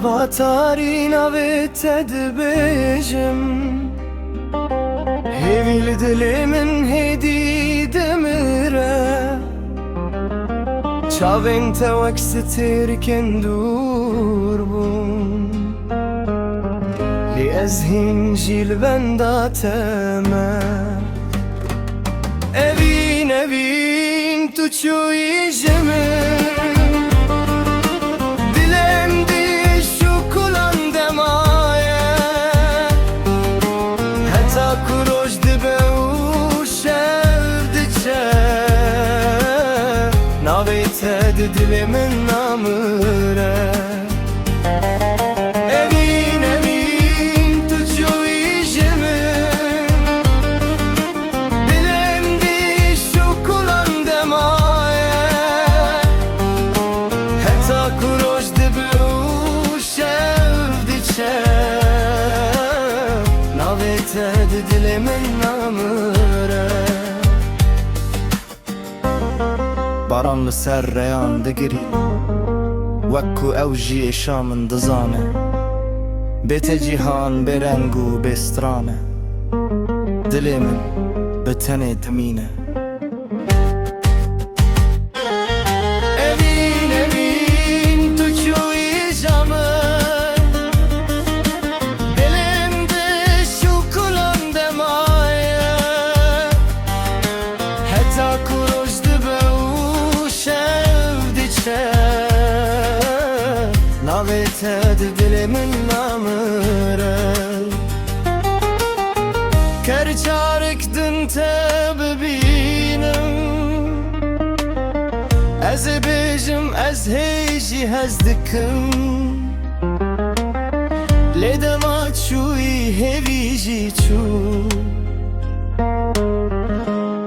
Devatari navete dibêjim Hêvî li dilê min hêdî demire Çavên te wek stêrkên dûr bûn Lê ez hîn jî li benda te me Evîn evîn tu çûyî ji min Navê dilê min namire Evîn evîn tu çûyî ji min Dilêm dî şûkulan demaye Heta ku roj dibe û şev diçe Navê te di dilê min namire Baran li ser reyan digirî Wek ku ew jî êşa min dizane Bê te cîhan bê reng û bê stran e Dilê min bi tenê dimîne Evîn evîn tu çûyî ja min Dilêm dî şûkulan demaye Heta ku roj dibe Navê te di dilê min namire Ker carek din te bibînim Ez ê bêjim ez hê jî hez dikim Lê dema çûyî hêvî jî çû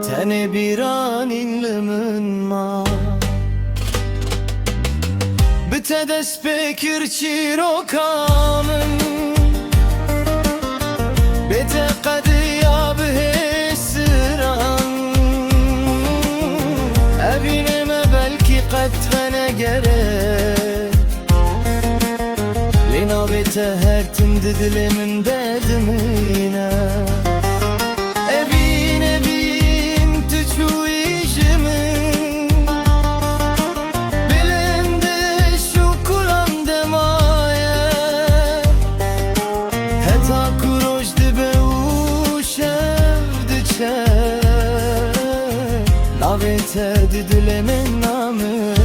Tenê bîranîn li min ma Bi te dest pê kir çîroka min Bê te qediya bihêsiran Evînê me belkî qed venegere Lê navê te her tim di dilê min de dimîne Evîn evîn tu çûyî ji min Navê te di dilê min namire